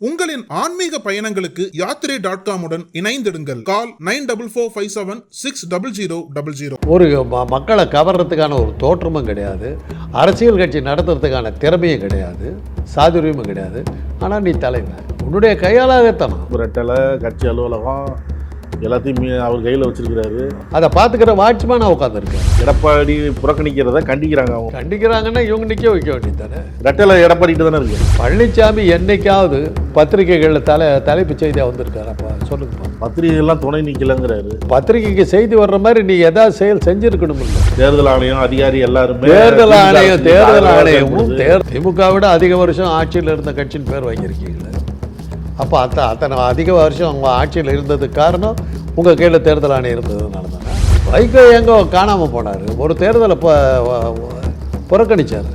உங்களின் ஆன்மீக பயணங்களுக்கு யாத்திரை.com உடன் இணைந்திடுங்கள். கால் 9447560000. ஒரு மக்களை கவர்றதுக்கான ஒரு தோற்றமும் கிடையாது, அரசியல் கட்சி நடத்துறதுக்கான திறமையும் கிடையாது, சாதுரியமும் கிடையாது. ஆனால் நீ தலைவன், உன்னுடைய கையாளாகத்தனம். ரெட்டலை கட்சி அலுவலகம் எல்லாத்தையும் அவர் கையில் வச்சிருக்கிறாரு. அதை பார்த்துக்கிற வாட்ச்மேனாக உட்காந்துருக்கேன். எடப்பாடி புறக்கணிக்கிறத கண்டிக்கிறாங்க. அவங்க கண்டிக்கிறாங்கன்னா இவங்க நிற்க வைக்க வேண்டியது தானே. ரெட்டலை எடப்பாடிட்டு தானே இருக்கு. பழனிசாமி என்னைக்காவது பத்திரிகைகளில் தலைப்பு செய்தியாக வந்திருக்காரப்பா? சொல்லுங்கப்பா. பத்திரிகைகள்லாம் துணை நிற்கலங்கிறாரு. பத்திரிகைக்கு செய்தி வர்ற மாதிரி நீ ஏதாவது செயல் செஞ்சிருக்கணும். தேர்தல் ஆணையம் அதிகாரி எல்லாருமே தேர்தல் ஆணையமும் திமுக விட அதிக வருஷம் ஆட்சியில் இருந்த கட்சின்னு பேர் வாங்கியிருக்கீங்களே. அப்போ அத்தனை அதிக வருஷம் அவங்க ஆட்சியில் இருந்ததுக்கு காரணம் உங்கள் கையில் தேர்தல் ஆணையம் இருந்ததுனால தானே. வைகோ எங்கே காணாமல் போனார்? ஒரு தேர்தலை புறக்கணித்தார்.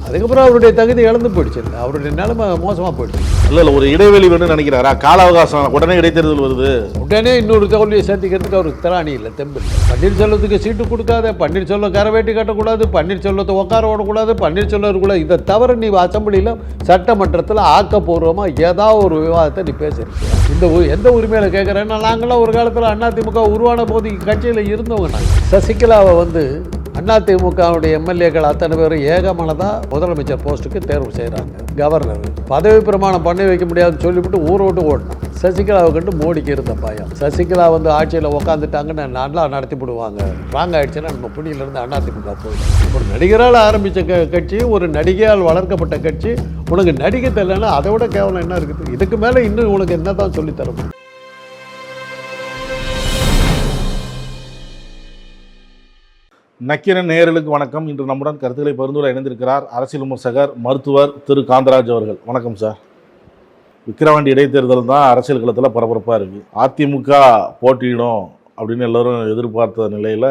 அதுக்கப்புறம் அவருடைய தகுதி இழந்து போயிடுச்சு. அவருடைய நிலைமை மோசமாக போயிடுச்சு. இல்லை ஒரு இடைவெளி வேணும்னு நினைக்கிறாரா? கால அவகாசம் உடனே இடைத்தேர்தல் வருது, உடனே இன்னொரு தோல்வியை சேர்த்துக்கிறதுக்கு அவருக்கு திராணி இல்லை, தெம்பு. பன்னீர்செல்வத்துக்கு சீட்டு கொடுக்காத, பன்னீர்செல்வம் கரவேட்டி கட்டக்கூடாது, பன்னீர்செல்வத்தை உட்கார ஓடக்கூடாது, பன்னீர்செல்வம் இருக்கக்கூடாது. இதை தவிர நீ அசம்பிளியில் சட்டமன்றத்தில் ஆக்கப்பூர்வமாக ஏதாவது ஒரு விவாதத்தை நீ பேசுறீங்க. எந்த உரிமையில் கேட்குறேன்னா, நாங்களாம் ஒரு காலத்தில் அதிமுக உருவான போது கட்சியில் இருந்தவங்க. நாங்கள் சசிகலாவை அதிமுகவுடைய எம்எல்ஏக்கள் அத்தனை பேரும் ஏகமனதாக முதலமைச்சர் போஸ்ட்டுக்கு தேர்வு செய்கிறாங்க. கவர்னர் பதவி பிரமாணம் பண்ணி வைக்க முடியாதுன்னு சொல்லிவிட்டு ஊரை விட்டு ஓடணும். சசிகலாவை கண்டு மோடிக்கு இருந்த பயம். சசிகலா ஆட்சியில் உட்காந்துட்டாங்கன்னு நல்லா நடத்தி விடுவாங்க, ராங் ஆயிடுச்சுன்னா நம்ம புனியிலிருந்து அதிமுக போயிடும். ஒரு நடிகரால் ஆரம்பித்த கட்சி, ஒரு நடிகையால் வளர்க்கப்பட்ட கட்சி. உனக்கு நடிகை தெரியலன்னா அதை விட கேவலம் என்ன இருக்குது? இதுக்கு மேலே இன்னும் உனக்கு என்ன தான் சொல்லித்தரணும்? நக்கீரன் நேயர்களுக்கு வணக்கம். இன்று நம்முடன் கருத்துக்களை பரிந்துரை இணைந்திருக்கிறார் அரசியல் விமர்சகர் மருத்துவர் திரு காந்தராஜ் அவர்கள். வணக்கம் சார். விக்கிரவாண்டி இடைத்தேர்தல் தான் அரசியல் களத்தில் பரபரப்பாக இருக்குது. அதிமுக போட்டியிடும் அப்படின்னு எல்லோரும் எதிர்பார்த்த நிலையில்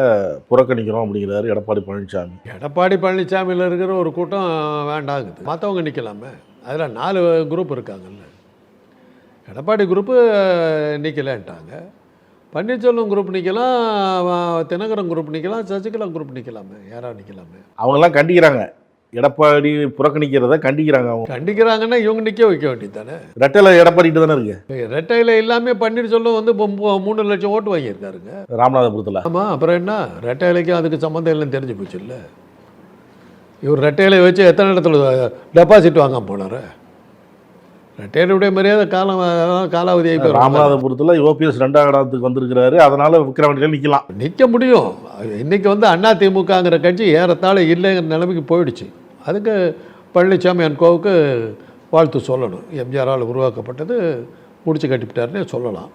புறக்கணிக்கிறோம் அப்படிங்கிறாரு எடப்பாடி பழனிசாமி. எடப்பாடி பழனிசாமியில் இருக்கிற ஒரு கூட்டம் வேண்டாங்குது, மற்றவங்க நிற்கலாமே. அதில் 4 குரூப் இருக்காங்கல்ல. எடப்பாடி குரூப்பு நிற்கலன்ட்டாங்க, பன்னீர்செல்வம் குரூப் நிற்கலாம், தினகரன் குரூப் நிற்கலாம், சசிகலா குரூப் நிற்கலாமே, யாராவது நிற்கலாமே. அவங்கெல்லாம் கண்டிக்கிறாங்க, எடப்பாடி புறக்கணிக்கிறத கண்டிக்கிறாங்க. அவங்க கண்டிக்கிறாங்கன்னா இவங்க நிற்க வைக்க வேண்டியது தானே. ரெட்டையில எடப்பாடிட்டு தானே இருக்கு. ரெட்டையில் எல்லாமே பன்னீர்செல்வம் 3 லட்சம் ஓட்டு வாங்கியிருக்காருங்க ராமநாதபுரத்தில். ஆமாம், அப்புறம் என்ன? ரெட்டையிலைக்கும் அதுக்கு சம்மந்தம் இல்லைன்னு தெரிஞ்சு போச்சு இல்லை. இவர் ரெட்டையிலை வச்சு எத்தனை இடத்துல டெபாசிட் வாங்க போனார்? ரெட்டையிலுடைய மரியாதை காலாவதி ஆகி. ராமநாதபுரத்தில் ஓபிஎஸ் 2ஆம் இடத்துக்கு வந்திருக்கிறாரு, அதனால விக்கிரவாண்டியில் நிற்கலாம், நிற்க முடியும். இன்றைக்கி அதிமுகங்கிற கட்சி ஏறத்தாழ இல்லைங்கிற நிலைமைக்கு போயிடுச்சு. அதுக்கு பழனிசாமி அன்கோவுக்கு வாழ்த்து சொல்லணும். எம்ஜிஆரால் உருவாக்கப்பட்டது முடிச்சு கட்டிவிட்டாருன்னே சொல்லலாம்.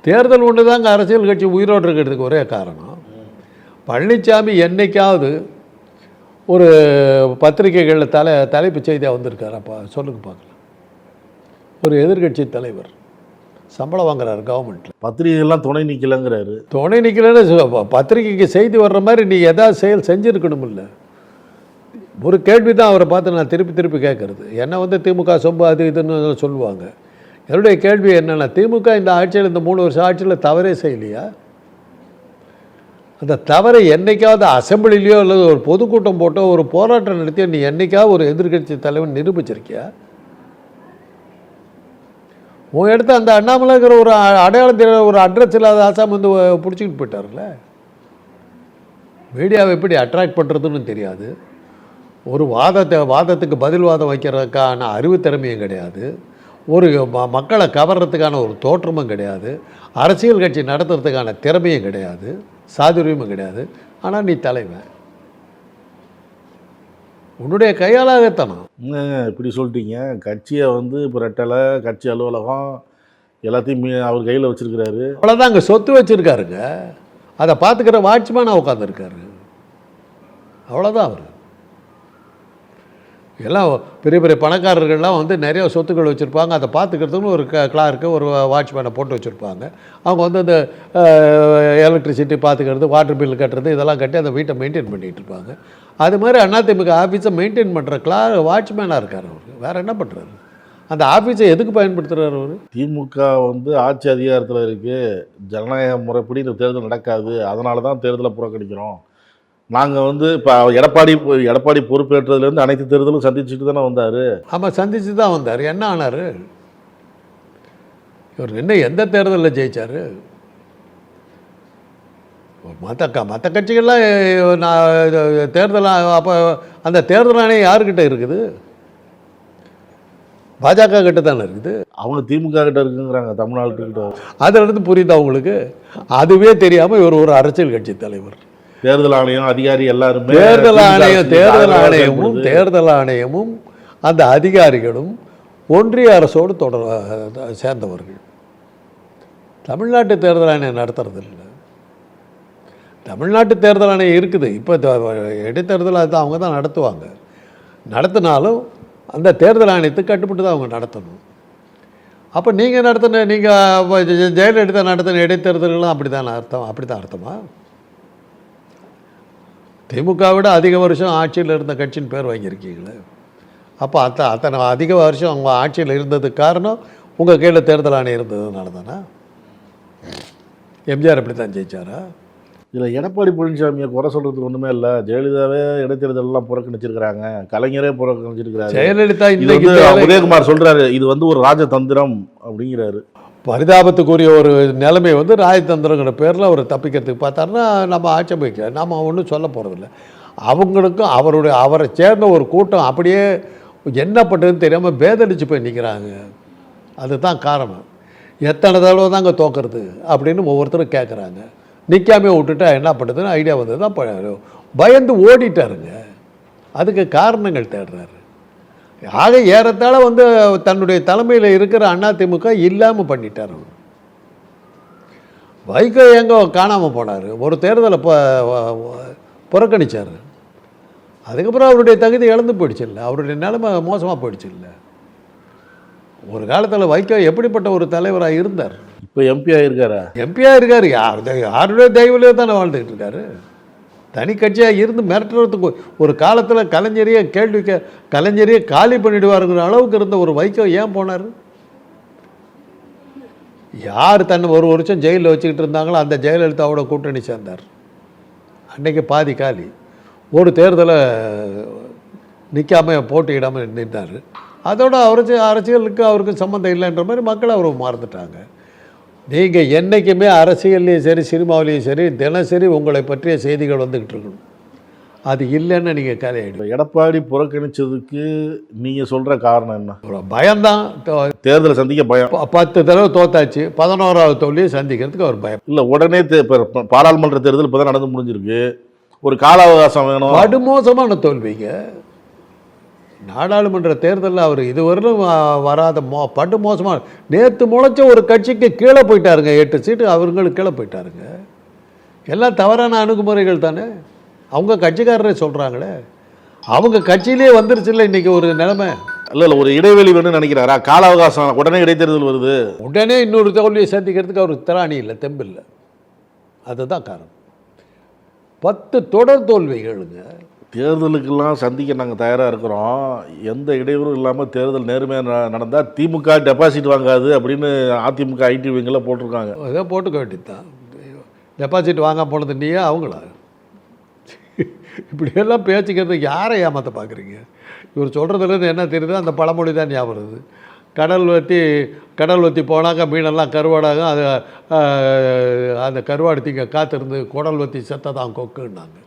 தேர்தல் ஒன்று தாங்க அரசியல் கட்சி உயிரோடு இருக்கிறதுக்கு ஒரே காரணம். பழனிசாமி என்னைக்காவது ஒரு பத்திரிகைகளில் தலைப்பு செய்தியாக வந்திருக்காரப்பா? சொல்லுங்க பார்க்கலாம். ஒரு எதிர்கட்சி தலைவர் சம்பளம் வாங்குறாரு கவர்மெண்ட்டில், பத்திரிகைகள்லாம் துணை நிற்கலங்கிறாரு. துணை நிற்கலன்னு பத்திரிகைக்கு செய்தி வர்ற மாதிரி நீ ஏதாவது செயல் செஞ்சுருக்கணும். இல்லை, ஒரு கேள்வி தான் அவரை பார்த்து நான் திருப்பி கேட்குறது. என்னை திமுக சொம்பு அது இதுன்னு சொல்லுவாங்க. என்னுடைய கேள்வி என்னென்னா, திமுக இந்த ஆட்சியில், இந்த 3 வருஷம் ஆட்சியில் தவறே செய்யலையா? அந்த தவறை என்றைக்காவது அசம்பிளிலையோ அல்லது ஒரு பொதுக்கூட்டம் போட்டோ ஒரு போராட்டம் நடத்தியோ நீ என்றைக்காவது ஒரு எதிர்கட்சி தலைவன் நிரூபிச்சிருக்கியா? உன் இடத்த அந்த அண்ணாமலைங்கிற ஒரு அடையாளம் தெரியல, ஒரு அட்ரஸ் இல்லாத ஆசாம் பிடிச்சிக்கிட்டு போயிட்டார்ல. மீடியாவை எப்படி அட்ராக்ட் பண்ணுறதுன்னு தெரியாது. ஒரு வாதத்துக்கு பதில் வாதம் வைக்கிறதுக்கான அறிவுத்திறமையும் கிடையாது. ஒரு மக்களை கவர்றதுக்கான ஒரு தோற்றமும் கிடையாது. அரசியல் கட்சி நடத்துறதுக்கான திறமையும் கிடையாது, சாதுரியமும் கிடையாது. ஆனால் நீ தலைவன், உன்னுடைய கையாளாகத்தனம். இப்படி சொல்லிட்டீங்க. கட்சியை இப்போ ரெட்டலை கட்சி அலுவலகம் எல்லாத்தையும் அவர் கையில் வச்சுருக்கிறாரு. அவ்வளோதான், அங்கே சொத்து வச்சுருக்காருங்க. அதை பார்த்துக்கிற வாட்ச்மேனாக உட்காந்துருக்காரு. அவ்வளோதான். அவர் எல்லாம் பெரிய பெரிய பணக்காரர்கள்லாம் நிறைய சொத்துக்கள் வச்சுருப்பாங்க. அதை பார்த்துக்கிறதுக்குன்னு ஒரு கிளார்க்கு, ஒரு வாட்ச்மேனை போட்டு வச்சுருப்பாங்க. அவங்க அந்த எலக்ட்ரிசிட்டி பார்த்துக்கிறது, வாட்டர் பில் கட்டுறது, இதெல்லாம் கட்டி அந்த வீட்டை மெயின்டைன் பண்ணிகிட்டு இருப்பாங்க. அது மாதிரி அதிமுக ஆஃபீஸை மெயின்டைன் பண்ணுற வாட்ச்மேனாக இருக்கார் அவர். வேறு என்ன பண்ணுறாரு? அந்த ஆஃபீஸை எதுக்கு பயன்படுத்துகிறார் அவர்? திமுக ஆட்சி அதிகாரத்தில் இருக்குது, ஜனநாயக முறைப்படி இந்த தேர்தல் நடக்காது, அதனால தான் தேர்தலை புறக்கணிக்கிறோம். நாங்கள் இப்போ எடப்பாடி பொறுப்பேற்றதுலேருந்து அனைத்து தேர்தலும் சந்திச்சுட்டு தானே வந்தார். ஆமாம், சந்திச்சு தான் வந்தார். என்ன ஆனார்? இவர் நின்று எந்த தேர்தலில் ஜெயிச்சார்? மற்ற கட்சிகள்லாம் நான் தேர்தல் அப்போ அந்த தேர்தல் ஆணையம் யாருக்கிட்ட இருக்குது? பாஜக கிட்ட தானே இருக்குது. அவங்க திமுக கிட்ட இருக்குங்கிறாங்க, தமிழ்நாட்டுக்கிட்ட. அதிலிருந்து புரியுது அவங்களுக்கு. அதுவே தெரியாமல் இவர் ஒரு அரசியல் கட்சி தலைவர். தேர்தல் ஆணையம் அதிகாரி எல்லாருமே தேர்தல் ஆணையமும் அந்த அதிகாரிகளும் ஒன்றிய அரசோடு சேர்ந்தவர்கள். தமிழ்நாட்டு தேர்தல் ஆணையம் நடத்துறது இல்லை. தமிழ்நாட்டு தேர்தல் ஆணையம் இருக்குது. இப்போ இடைத்தேர்தல் அதுதான் அவங்க தான் நடத்துவாங்க. நடத்தினாலும் அந்த தேர்தல் ஆணையத்துக்கு கட்டுப்பட்டு தான் அவங்க நடத்தணும். அப்போ நீங்கள் ஜெயலலிதா நடத்தின இடைத்தேர்தல்கள்லாம் அப்படி தான் அர்த்தமா? திமுக விட அதிக வருஷம் ஆட்சியில் இருந்த கட்சின்னு பேர் வாங்கியிருக்கீங்களே. அப்போ அத்தனை அதிக வருஷம் அவங்க ஆட்சியில் இருந்ததுக்கு காரணம் உங்கள் கீழே தேர்தல் ஆணையம் இருந்ததுனால தானே? எம்ஜிஆர் அப்படி தான் ஜெயிச்சாரா? இதில் எடப்பாடி பழனிசாமியை குறை சொல்கிறதுக்கு ஒன்றுமே இல்லை. ஜெயலலிதாவே இடைத்தேர்தலெல்லாம் புறக்கணிச்சிருக்கிறாங்க, கலைஞரே புறக்கணிச்சிருக்கிறாரு. ஜெயலலிதா உதயகுமார் சொல்கிறாரு இது ஒரு ராஜதந்திரம் அப்படிங்கிறாரு. பரிதாபத்துக்குரிய ஒரு நிலைமை ராஜதந்திரங்கிற பேரில் அவர் தப்பிக்கிறதுக்கு பார்த்தாருன்னா நம்ம ஆட்சேபிக்க நம்ம ஒன்றும் சொல்ல போகிறதில்ல. அவங்களுக்கும் அவரை சேர்ந்த ஒரு கூட்டம் அப்படியே என்ன பண்ணுறதுன்னு தெரியாமல் பேதடிச்சு போய் நிற்கிறாங்க. அதுதான் காரணம். எத்தனை தடவை தாங்க தோக்கிறது அப்படின்னு ஒவ்வொருத்தரும் கேட்குறாங்க. நிற்காமே விட்டுட்டா என்ன பண்ணுறதுன்னு ஐடியா வந்து தான் பயந்து ஓடிட்டாருங்க. அதுக்கு காரணங்கள் தேடுறாரு. ஆக ஏறத்தாழ தன்னுடைய தலைமையில் இருக்கிற அதிமுக இல்லாமல் பண்ணிட்டார். வைகோ எங்கே காணாமல் போனார்? ஒரு தேர்தலை புறக்கணித்தார். அதுக்கப்புறம் அவருடைய தகுதி இழந்து போயிடுச்சு இல்லை, அவருடைய நிலைமை மோசமாக போயிடுச்சு இல்லை. ஒரு காலத்தில் வைகோ எப்படிப்பட்ட ஒரு தலைவராக இருந்தார். இப்போ எம்பியாக இருக்கார். யாருடைய தெய்வலையோ தானே வாழ்ந்துக்கிட்டு இருக்காரு. தனி கட்சியாக இருந்து மிரட்டுறதுக்கு ஒரு காலத்தில் கலைஞரையே காலி பண்ணிடுவாருங்கிற அளவுக்கு இருந்த ஒரு வைகோ ஏன் போனார்? யார் தன்னை ஒரு வருஷம் ஜெயிலில் வச்சுக்கிட்டு இருந்தாங்களோ அந்த ஜெயலலிதாவோட கூட்டணி சேர்ந்தார். அன்றைக்கி பாதி காலி. ஒரு தேர்தலை நிற்காமல் போட்டியிடாமல் நின்றார். அதோட அரசியலுக்கு அவருக்கு சம்மந்தம் இல்லைன்ற மாதிரி மக்கள் அவரை மறந்துட்டாங்க. நீங்கள் என்றைக்குமே அரசியல்லையும் சரி சினிமாவிலையும் சரி தினசரி உங்களை பற்றிய செய்திகள் வந்துக்கிட்டு இருக்கணும். அது இல்லைன்னு நீங்கள் கதையாயிடும். எடப்பாடி புறக்கணித்ததுக்கு நீங்கள் சொல்கிற காரணம் என்ன? பயம்தான். தேர்தலை சந்திக்க பயம். 10 தடவை தோத்தாச்சு, 11வது தோல்வியை சந்திக்கிறதுக்கு அவர் பயம் இல்லை. உடனே பாராளுமன்ற தேர்தல் இப்போ தான் நடந்து முடிஞ்சிருக்கு. ஒரு கால அவகாசம் வேணும். படுமோசமான தோல்விங்க. நாடாளுமன்ற தேர்தலில் அவர் இதுவரையிலும் வராத படுமோசமான நேற்று முளைச்ச ஒரு கட்சிக்கு கீழே போயிட்டாருங்க. 8 சீட்டு அவங்களுக்கு கீழே போயிட்டாருங்க. எல்லாம் தவறான அணுகுமுறைகள் தானே. அவங்க கட்சிக்காரரே சொல்கிறாங்களே. அவங்க கட்சியிலே வந்துருச்சுல்ல இன்றைக்கி ஒரு நிலைமை. இல்லை ஒரு இடைவெளி வேணும்னு நினைக்கிறாரா? கால அவகாசம் உடனே இடைத்தேர்தல் வருது, உடனே இன்னொரு தோல்வியை சந்திக்கிறதுக்கு அவருக்கு திராணி இல்லை, தெம்பு இல்லை. அதுதான் காரணம். 10 தொடர் தோல்விகளுங்க. தேர்தலுக்கெல்லாம் சந்திக்க நாங்கள் தயாராக இருக்கிறோம். எந்த இடையூறும் இல்லாமல் தேர்தல் நேர்மையாக நடந்தால் திமுக டெபாசிட் வாங்காது அப்படின்னு அதிமுக ஐடி விங்கில் போட்டிருக்காங்க. ஏதோ போட்டுக்க வேண்டியது தான். டெபாசிட் வாங்க போனது நீயே அவங்களா? இப்படியெல்லாம் பேச்சுக்கிறதுக்கு யாரை ஏமாற்ற பார்க்குறீங்க? இவர் சொல்கிறதுலேருந்து என்ன தெரியுது? அந்த பழமொழி தான் ஞாபகம் வருது. கடல் வற்றி போனாக்கா மீனெல்லாம் கருவாடாக அது அந்த கருவாடு தீங்க காத்திருந்து குடல் வற்றி செத்ததான் கொக்குன்னாங்க.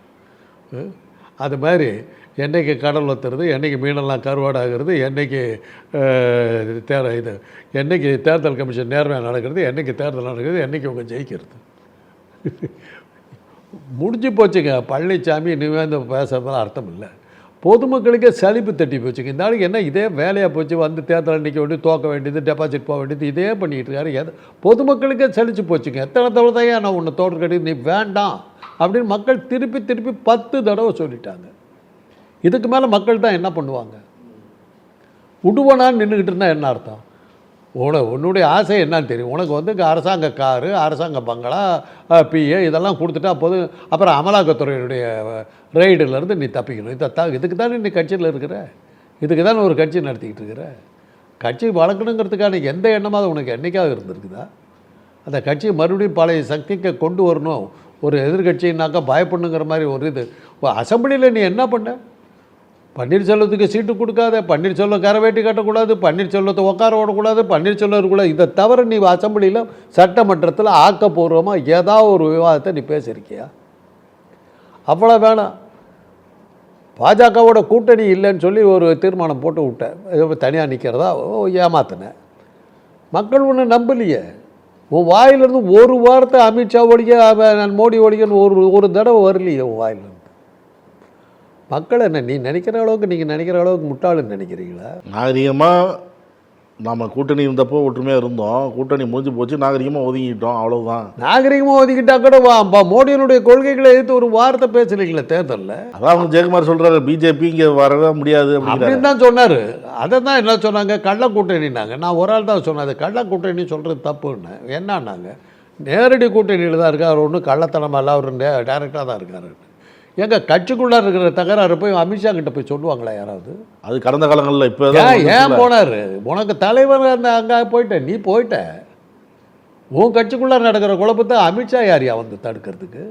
அது மாதிரி என்றைக்கு கடல் வத்துறது, என்றைக்கு மீனெல்லாம் கருவாடாகிறது, என்றைக்கு என்றைக்கு தேர்தல் கமிஷன் நேர்மையாக நடக்கிறது, என்றைக்கு தேர்தல் நடக்கிறது, என்றைக்கு உங்கள் ஜெயிக்கிறது. முடிஞ்சு போச்சுங்க. பழனிசாமி இனிமேல் பேசுகிறதுலாம் அர்த்தம் இல்லை. பொதுமக்களுக்கே சலிப்பு தட்டி போச்சுங்க. இந்த ஆளுக்கு என்ன இதே வேலையாக போச்சு? தேர்தல் நிற்க வேண்டியது, தோக்க வேண்டியது, டெபாசிட் போக வேண்டியது, இதே பண்ணிக்கிட்டு இருக்காரு. பொதுமக்களுக்கே சலிச்சு போச்சுங்க. எத்தனை தடவை தான் நான் உன்னை தோற்று கட்டி நீ வேண்டாம் அப்படின்னு மக்கள் திருப்பி 10 தடவை சொல்லிட்டாங்க. இதுக்கு மேலே மக்கள் தான் என்ன பண்ணுவாங்க? விடுவனான்னு நின்றுக்கிட்டு இருந்தால் என்ன அர்த்தம்? உன்னுடைய ஆசை என்னன்னு தெரியும். உனக்கு அரசாங்க காரு, அரசாங்க பங்களா, பிஏ இதெல்லாம் கொடுத்துட்டா போதும். அப்புறம் அமலாக்கத்துறையினுடைய ரெய்டுலேருந்து நீ தப்பிக்கணும். இதுக்கு தானே நீ கட்சியில் இருக்கிற, இதுக்கு தானே ஒரு கட்சி நடத்திக்கிட்டு இருக்கிற. கட்சி வளர்க்கணுங்கிறதுக்கான எந்த எண்ணமாவது உனக்கு என்றைக்காவது இருந்திருக்குதா? அந்த கட்சியை மறுபடியும் பழைய சக்திக்கு கொண்டு வரணும். ஒரு எதிர்கட்சின்னாக்கா பயப்படணுங்கிற மாதிரி ஒரு இது. அசம்பிளியில் நீ என்ன பண்ண? பன்னீர்செல்வத்துக்கு சீட்டு கொடுக்காத, பன்னீர்செல்வம் கரவேட்டி கட்டக்கூடாது, பன்னீர்செல்வத்தை உட்கார ஓடக்கூடாது, பன்னீர்செல்வம் இருக்கக்கூடாது. இதை தவிர நீ அசம்பிளியில் சட்டமன்றத்தில் ஆக்கப்பூர்வமாக ஏதாவது ஒரு விவாதத்தை நீ பேசியிருக்கியா? அவ்வளோ வேணாம். பாஜகவோட கூட்டணி இல்லைன்னு சொல்லி ஒரு தீர்மானம் போட்டு விட்டேன், தனியாக நிற்கிறதா ஏமாத்தினேன். மக்கள் ஒன்றும் நம்பலையே. உன் வாயிலிருந்து ஒரு வார்த்தை அமித்ஷா ஒழிக்க மோடி ஒழிக்கன்னு ஒரு தடவை வரலையே உன் வாயிலிருந்து. மக்கள் என்ன நீ நினைக்கிற அளவுக்கு, நீங்கள் நினைக்கிற அளவுக்கு முட்டாளுன்னு நினைக்கிறீங்களா? நாகரிகமாக நாம் கூட்டணி இருந்தப்போ ஒற்றுமையாக இருந்தோம், கூட்டணி முடிஞ்சு போச்சு, நாகரிகமாக ஒதுங்கிட்டோம், அவ்வளோதான். நாகரிகமாக ஒதுக்கிட்டா கூட மோடியினுடைய கொள்கைகளை எடுத்து ஒரு வார்த்தை பேசலைங்களே தேர்தலில். அதான் அவங்க ஜெயக்குமார் சொல்கிறாரு, பிஜேபி இங்கே வரவே முடியாது அப்படின்னு தான் சொன்னார். அதை தான் என்ன சொன்னாங்க, கள்ள கூட்டணினாங்க. நான் ஒரு ஆள் தான் சொன்னேன், அது கள்ள கூட்டணி சொல்கிறது தப்புன்னு. என்னன்னாங்க, நேரடி கூட்டணியில் தான் இருக்கார், ஒன்றும் கள்ளத்தனமாக இல்லை, அவர் டேரெக்டாக தான் இருக்கார். எங்கள் கட்சிக்குள்ளே இருக்கிற தகராறு போய் அமித்ஷா கிட்ட போய் சொல்லுவாங்களா யாராவது? அது கடந்த காலங்களில். இப்போ ஏன் போனார்? உனக்கு தலைவர் அங்கே போயிட்ட, நீ போயிட்ட. உன் கட்சிக்குள்ளே நடக்கிற குழப்பத்தை அமித்ஷா யாரையா வந்து தடுக்கிறதுக்கு?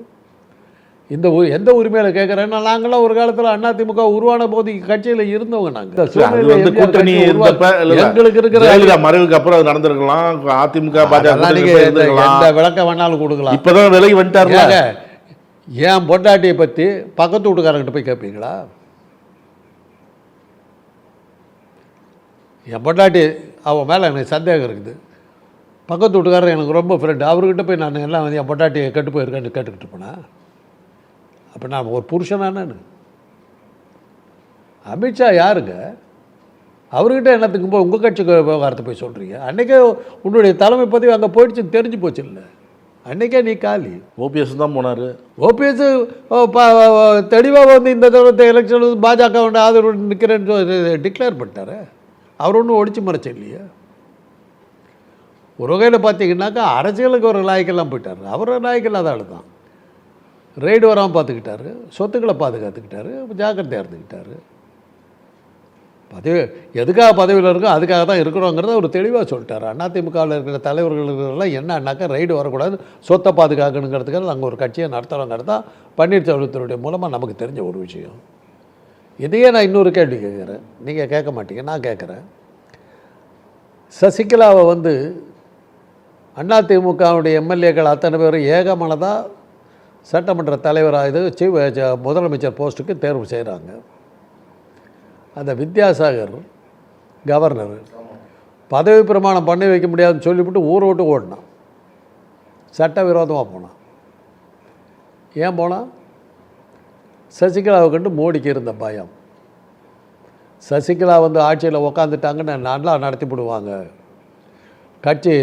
இந்த எந்த உரிமையில் கேட்குறேன்னா, நாங்களாம் ஒரு காலத்தில் அதிமுக உருவான போது கட்சியில் இருந்தவங்க. நாங்கள் கூட்டணி எங்களுக்கு இருக்கிற மறைவுக்கு அப்புறம் அது நடந்திருக்கலாம். அதிமுக பாஜக எந்த விளக்கம் வேணாலும் கொடுக்கலாம். இப்போதான் விலகி வந்துட்டாருங்க. ஏன் பொண்டாட்டியை பற்றி பக்கத்து வீட்டுக்காரங்கிட்ட போய் கேட்பீங்களா? என் பொண்டாட்டி அவன் மேலே எனக்கு சந்தேகம் இருக்குது, பக்கத்து வீட்டுக்காரர் எனக்கு ரொம்ப ஃப்ரெண்டு, அவர்கிட்ட போய் நான் எல்லாம் வந்து என் பொண்டாட்டியை கெட்டு போயிருக்கேன்னு கேட்டுக்கிட்டு போனேன். அப்போ நான் ஒரு புருஷனானு? அமித்ஷா யாருங்க? அவர்கிட்ட என்னத்துக்கு போய் உங்கள் கட்சி விவகாரத்தை போய் சொல்கிறீங்க? அன்றைக்கே உன்னுடைய தலைமை பதவி அங்கே போயிடுச்சுன்னு தெரிஞ்சு போச்சு இல்லை? அன்றைக்கே நீ காலி. ஓபிஎஸ் தான் போனார். ஓபிஎஸ் தெளிவாக வந்து இந்த தடவை எலெக்ஷன் பாஜக ஆதரவு நிற்கிறேன்னு டிக்ளேர் பண்ணிட்டார். அவர் ஒன்றும் ஒழிச்சு மறைச்ச இல்லையா? ஒரு வகையில் பார்த்தீங்கன்னாக்கா அரசியலுக்கு ஒரு லாய்க்கெல்லாம் போயிட்டார். அவர் லாய்க்கெல்லாம் ஆள் தான். ரெய்டு வராமல் பார்த்துக்கிட்டாரு, சொத்துக்களை பாதுகாத்துக்கிட்டாரு, ஜாக்கிரதையாக இருந்துக்கிட்டாரு. பதவி எதுக்காக பதவியில் இருக்கோ அதுக்காக தான் இருக்கிறோங்கிறத அவர் தெளிவாக சொல்லிட்டார். அதிமுகவில் இருக்கிற தலைவர்களுக்கெல்லாம் என்னன்னாக்கா ரைடு வரக்கூடாது, சொத்தை பாதுகாக்கணுங்கிறதுக்காக நாங்கள் ஒரு கட்சியை நடத்துகிறோங்கிறது தான் பன்னீர்செல்வத்தினுடைய மூலமாக நமக்கு தெரிஞ்ச ஒரு விஷயம். இதையே நான் இன்னொரு கேள்வி கேட்குறேன், நீங்கள் கேட்க மாட்டீங்க, நான் கேட்குறேன். சசிகலாவை வந்து அதிமுகவுடைய எம்எல்ஏக்கள் அத்தனை பேரும் ஏகமனதாக சட்டமன்ற தலைவராக இது முதலமைச்சர் போஸ்ட்டுக்கு தேர்வு செய்கிறாங்க. அந்த வித்யாசாகர் கவர்னர் பதவி பிரமாணம் பண்ணி வைக்க முடியாதுன்னு சொல்லிவிட்டு ஊரை விட்டு ஓடினான், சட்டவிரோதமாக போனான். ஏன் போனான்? சசிகலாவை கண்டு மோடிக்கு இருந்த பயம். சசிகலா வந்து ஆட்சியில் உக்காந்துட்டாங்கன்னு நல்லா நடத்தி விடுவாங்க, கட்சி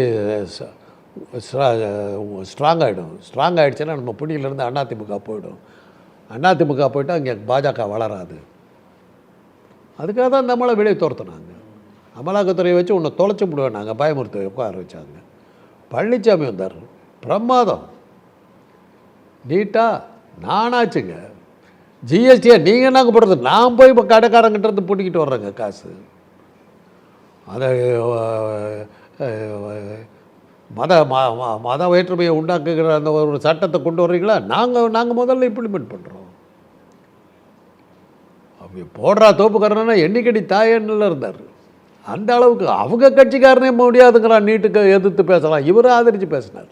ஸ்ட்ராங் ஆகிடும். ஸ்ட்ராங் ஆகிடுச்சுன்னா நம்ம புண்ணியிலேருந்து அதிமுக போயிடும். அதிமுக போயிட்டால் இங்கே பாஜக வளராது. அதுக்காக தான் நம்மளை வெளியே துரத்துனாங்க. அமலாக்கத்துறையை வச்சு உன்னை தொலைச்சி விடுவேன் நாங்கள் பயமுறுத்த உட்கார வச்சாங்க. பழனிசாமி வந்தார், பிரமாதம், நீட்டாக நானாச்சுங்க. ஜிஎஸ்டியை நீங்கள் நாங்கள் போடுறது, நான் போய் இப்போ கடைக்காரங்கிட்டருந்து பிடிக்கிட்டு வர்றேங்க காசு. அதை மத வேற்றுமையை உண்டாக்குகிற அந்த ஒரு சட்டத்தை கொண்டு வர்றீங்களா? நாங்கள் முதல்ல இம்ப்ளிமெண்ட் பண்ணுறோம். அப்படி போடுறா தோப்புக்காரனா எண்ணிக்கடி தாயன்னில் இருந்தார். அந்த அளவுக்கு அவங்க கட்சிக்காரனே முடியாதுங்கிறான், நீட்டுக்கு எதிர்த்து பேசலாம், இவர் ஆதரித்து பேசினார்.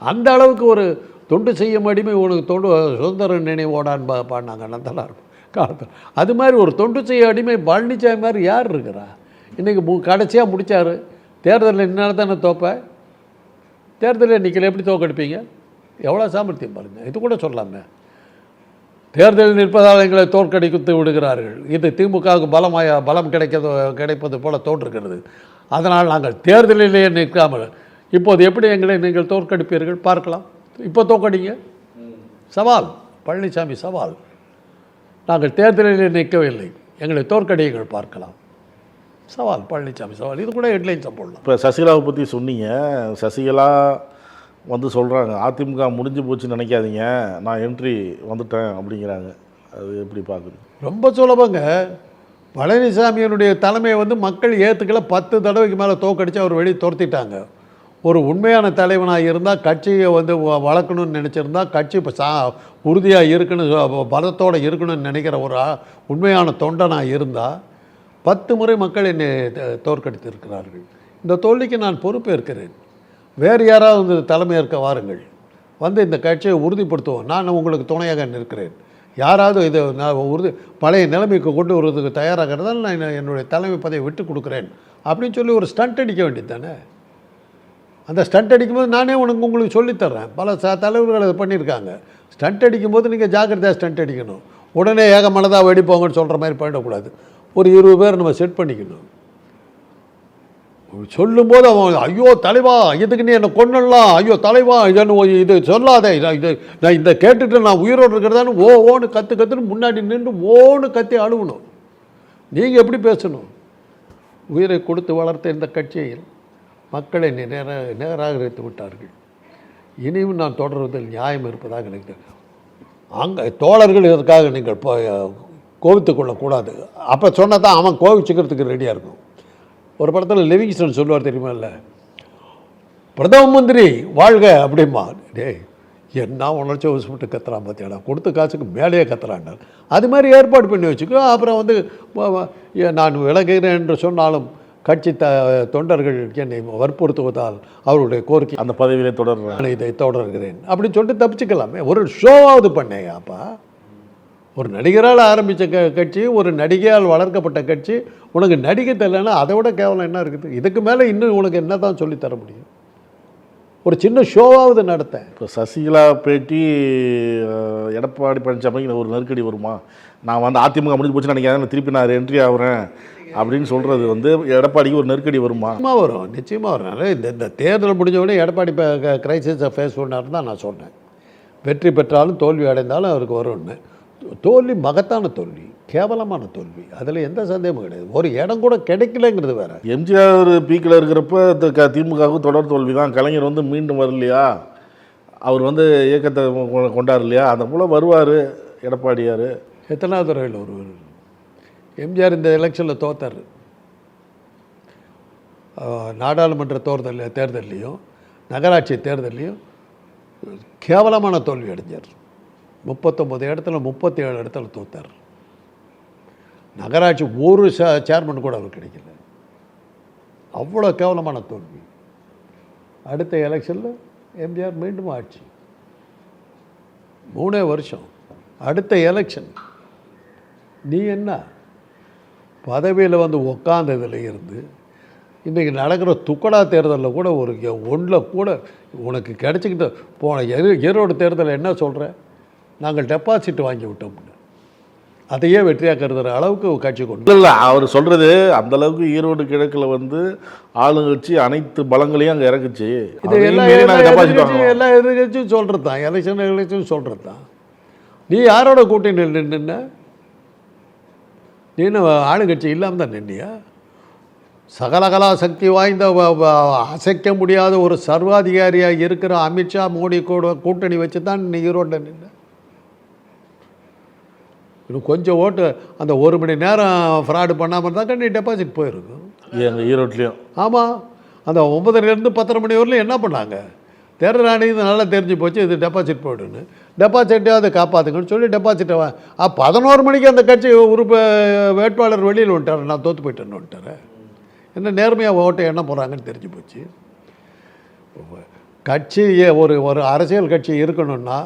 அந்த அளவுக்கு ஒரு தொண்டு செய்யும் அடிமை உனக்கு தொண்டு சுதந்திர நினைவோடான்னு பாடினாங்க நந்தலார் காலத்தில். அது மாதிரி ஒரு தொண்டு செய்ய அடிமை பழனிசாமி மாதிரி யார் இருக்கிறா? இன்றைக்கி கடைசியாக முடித்தார். தேர்தலில் என்ன தானே தோப்ப, தேர்தலில் நிற்கல எப்படி தோக்கெடுப்பீங்க? எவ்வளோ சாமர்த்தியம் பாருங்கள். இது கூட சொல்லாமே, தேர்தலில் நிற்பதால் எங்களை தோற்கடித்து விடுகிறார்கள், இது திமுகவுக்கு பலம் கிடைப்பது போல தோன்றுகிறது, அதனால் நாங்கள் தேர்தலிலேயே நிற்காமல் இப்போது எப்படி எங்களை நீங்கள் தோற்கடிப்பீர்கள் பார்க்கலாம், இப்போ தோற்கடிங்க. சவால், பழனிசாமி சவால். நாங்கள் தேர்தலிலே நிற்கவில்லை, எங்களை தோற்கடியுங்கள் பார்க்கலாம். சவால், பழனிசாமி சவால். இது கூட ஹெட்லைன்ஸை போடலாம். இப்போ சசிகலாவை பற்றி சொன்னீங்க. சசிகலா வந்து சொல்கிறாங்க அதிமுக முடிஞ்சு போச்சுன்னு நினைக்காதீங்க, நான் என்ட்ரி வந்துட்டேன் அப்படிங்கிறாங்க. அது எப்படி பார்க்குறீங்க? ரொம்ப சுலபங்க. பழனிசாமியினுடைய தலைமையை வந்து மக்கள் ஏற்றுக்கல. 10 தடவைக்கு மேலே தோக்கடிச்சு அவர் வெளியே துரத்திட்டாங்க. ஒரு உண்மையான தலைவனாக இருந்தால் கட்சியை வந்து வளர்க்கணும்னு நினச்சிருந்தா கட்சி இப்போ உறுதியாக இருக்கணும், பலத்தோடு இருக்கணும்னு நினைக்கிற ஒரு உண்மையான தொண்டனாக இருந்தால் 10 முறை மக்கள் என்னை தோற்கடித்திருக்கிறார்கள். இந்த தோல்விக்கு நான் பொறுப்பேற்கிறேன். வேறு யாராவது வந்து தலைமையேற்க வாருங்கள், வந்து இந்த கட்சியை உறுதிப்படுத்துவோம், நான் உங்களுக்கு துணையாக நிற்கிறேன். யாராவது இதை நான் பழைய நிலைமைக்கு கொண்டு வருவதுக்கு தயாராக இருந்தால் நான் என்னுடைய தலைமை பதவியை விட்டு கொடுக்குறேன் அப்படின்னு சொல்லி ஒரு ஸ்டண்ட் அடிக்க வேண்டியது தானே. அந்த ஸ்டண்ட் அடிக்கும்போது நானே உங்களுக்கு சொல்லித்தர்றேன். பல தலைவர்கள் அதை பண்ணியிருக்காங்க. ஸ்டண்ட் அடிக்கும்போது நீங்கள் ஜாக்கிரதையாக ஸ்டண்ட் அடிக்கணும். உடனே ஏகமனதாக வெடிப்போங்கன்னு சொல்கிற மாதிரி பண்ணிடக்கூடாது. ஒரு 20 பேர் நம்ம செட் பண்ணிக்கணும். சொல்லும்போது அவன் ஐயோ தலைவா இதுக்கு நீ என்னை கொண்டுடலாம், ஐயோ தலைவா இது சொல்லாதே, நான் இந்த கேட்டுட்டு நான் உயிரோடு இருக்கிறதான்னு ஓன்னு கற்றுன்னு முன்னாடி நின்று ஓன்னு கத்தி அழுவணும். நீங்கள் எப்படி பேசணும்? உயிரை கொடுத்து வளர்த்த இந்த கட்சியில் மக்களை நிராகரித்து விட்டார்கள். இனியும் நான் தொடர்வதில் நியாயம் இருப்பதாக எனக்கு அங்கே தோழர்கள் இதற்காக நீங்கள் கோவித்து கொள்ளக்கூடாது. அப்போ சொன்னால் தான் அவன் கோவிச்சுக்கிறதுக்கு ரெடியாக இருக்கும். ஒரு படத்தில் லிவிங்ஸ்டன் சொல்லுவார் தெரியுமா, இல்லை பிரதம மந்திரி வாழ்க அப்படிமா. டேய் என்ன உணர்ச்சி வசப்பட்டு கத்துறான் பார்த்தியாடா, கொடுத்த காசுக்கு மேலேயே கத்துறாங்க. அது மாதிரி ஏற்பாடு பண்ணி வச்சுக்கோ. அப்புறம் வந்து நான் விலகுகிறேன் என்று சொன்னாலும் கட்சி தொண்டர்கள் என்னை வற்புறுத்துவதால் அவருடைய கோரிக்கை அந்த பதவியிலே தொடர்றேன், இதை தொடர்கிறேன் அப்படின்னு சொல்லிட்டு தப்பிச்சுக்கலாமே. ஒரு ஷோவாவது பண்ணேயாப்பா. ஒரு நடிகரால் ஆரம்பித்த கட்சி, ஒரு நடிகையால் வளர்க்கப்பட்ட கட்சி, உனக்கு நடிகை தெரியலன்னா அதை விட கேவலம் என்ன இருக்குது? இதுக்கு மேலே இன்னும் உனக்கு என்ன தான் சொல்லித்தர முடியும்? ஒரு சின்ன ஷோவாவது நடத்தேன். இப்போ சசிகலா பேட்டி எடப்பாடி பழனிசாமிக்கு ஒரு நெருக்கடி வருமா? நான் வந்து அதிமுக முடிஞ்சு போச்சு நினைக்கிறேன், திருப்பி நான் என்ட்ரி ஆகிறேன் அப்படின்னு சொல்கிறது வந்து எடப்பாடிக்கு ஒரு நெருக்கடி வருமா? வரும், நிச்சயமாக வரும். இந்த தேர்தல் முடிஞ்சவொடனே எடப்பாடி இப்போ கிரைசிஸை ஃபேஸ் பண்ணாருன்னு தான் நான் சொன்னேன். வெற்றி பெற்றாலும் தோல்வி அடைந்தாலும் அவருக்கு வரும்னு. தோல்வி மகத்தான தோல்வி, கேவலமான தோல்வி, அதில் எந்த சந்தேகமும் கிடையாது. ஒரு இடம் கூட கிடைக்கலங்கிறது வேறு. எம்ஜிஆர் பீக்கில் இருக்கிறப்ப திமுகவுக்கு தொடர் தோல்வி தான். கலைஞர் வந்து மீண்டும் வரலையா, அவர் வந்து இயக்கத்தை கொண்டாடலையா, அந்த போல் வருவார் எடப்பாடியார். எத்தனாவது தடவையில் வருவார்? எம்ஜிஆர் இந்த எலெக்ஷனில் தோத்தார். நாடாளுமன்ற தேர்தல்லையும் நகராட்சி தேர்தல்லையும் கேவலமான தோல்வி அடைஞ்சார். 39 இடத்துல 37 இடத்துல தோத்தார். நகராட்சி ஒரு சேர்மன் கூட அவர் கிடைக்கல. அவ்வளோ கேவலமான தோல்வி. அடுத்த எலெக்ஷனில் எம்ஜிஆர் மீண்டும் ஆட்சி, 3 வருஷம். அடுத்த எலெக்ஷன் நீ என்ன பதவியில் வந்து உக்காந்ததில் இருந்து இன்றைக்கி நடக்கிற துக்கடா தேர்தலில் கூட ஒரு ஒன்றில் கூட உனக்கு கிடச்சிக்கிட்ட போன ஈரோடு தேர்தலில் என்ன சொல்கிற? நாங்கள் டெபாசிட் வாங்கி விட்டோம்னு. அதையே வெற்றியாக கருதுகிற அளவுக்கு கட்சி கொண்டு இல்லை. அவர் சொல்கிறது அந்தளவுக்கு ஈரோடு கிழக்கில் வந்து ஆளுங்கட்சி அனைத்து பலங்களையும் அங்கே இறக்குச்சு. இது எல்லா எதிர்கட்சியும் சொல்கிறது தான், எலெக்ஷன் சொல்கிறது தான். நீ யாரோட கூட்டணி நின்ன? நீನು ஆளுங்கட்சி இல்லாமல் தான் நின்னியா? சகலகலா சக்தி வாய்ந்த அசைக்க முடியாத ஒரு சர்வாதிகாரியாக இருக்கிற அமித்ஷா மோடி கூட கூட்டணி வச்சு தான் நீ ஈரோட்டில் நின்ன. இன்னும் கொஞ்சம் ஓட்டு அந்த 1 மணி நேரம் ஃப்ராடு பண்ணாமல் இருந்தால் நீ டெபாசிட் போயிருக்கும் எங்கள் ஈரோட்லேயும். ஆமாம், அந்த 9லேருந்து 10:30 மணி வரலையும் என்ன பண்ணாங்க? தேர்தல் ஆணையம் நல்லா தெரிஞ்சு போச்சு, இது டெபாசிட் போய்டுன்னு. டெபாசிட்டே அதை காப்பாற்றுங்கன்னு சொல்லி டெபாசிட்டை 11 மணிக்கு அந்த கட்சி வேட்பாளர் வெளியில் வந்துட்டார், நான் தோற்று போயிட்டேன்னு வந்துட்டார். என்ன நேர்மையாக ஓட்டை என்ன போகிறாங்கன்னு தெரிஞ்சு போச்சு. கட்சியை ஒரு அரசியல் கட்சி இருக்கணும்னா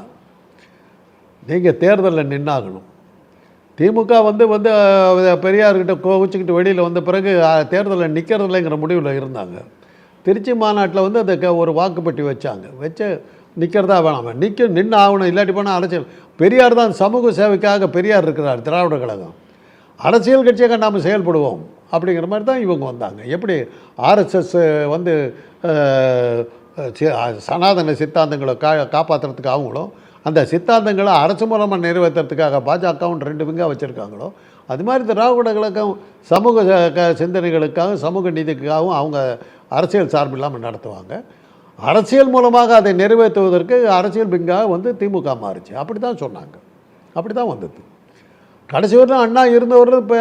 நீங்கள் தேர்தலில் நின்னாகணும். திமுக வந்து பெரியார்கிட்ட கோவிச்சுக்கிட்டு வெளியில் வந்த பிறகு தேர்தலில் நிற்கிறதில்லைங்கிற முடிவில் இருந்தாங்க. திருச்சி மாநாட்டில் வந்து அதை ஒரு வாக்குப்பட்டி வச்சு நிற்கிறதா வேணாம், நின்று ஆகணும், இல்லாட்டி போனால் அரசியல். பெரியார் தான் சமூக சேவைக்காக பெரியார் இருக்கிறார், திராவிட கழகம். அரசியல் கட்சியாக நாம் செயல்படுவோம் அப்படிங்கிற மாதிரி தான் இவங்க வந்தாங்க. எப்படி ஆர்எஸ்எஸ் வந்து சனாதன சித்தாந்தங்களை காப்பாற்றுறதுக்கு அவங்களும் அந்த சித்தாந்தங்களை அரசு மூலமாக நிறைவேற்றுறதுக்காக பாஜகவும் 2 விங்காக வச்சுருக்காங்களோ, அது மாதிரி திராவிட கழகம் சமூக சிந்தனைகளுக்காகவும் சமூக நீதிக்காகவும் அவங்க அரசியல் சார்பு இல்லாமல் நடத்துவாங்க. அரசியல் மூலமாக அதை நிறைவேற்றுவதற்கு அரசியல் விங்காக வந்து திமுக மாறுச்சு. அப்படி தான் சொன்னாங்க, அப்படி தான் வந்தது. கடைசி வரைக்கும் அண்ணா இருந்தவர் இப்போ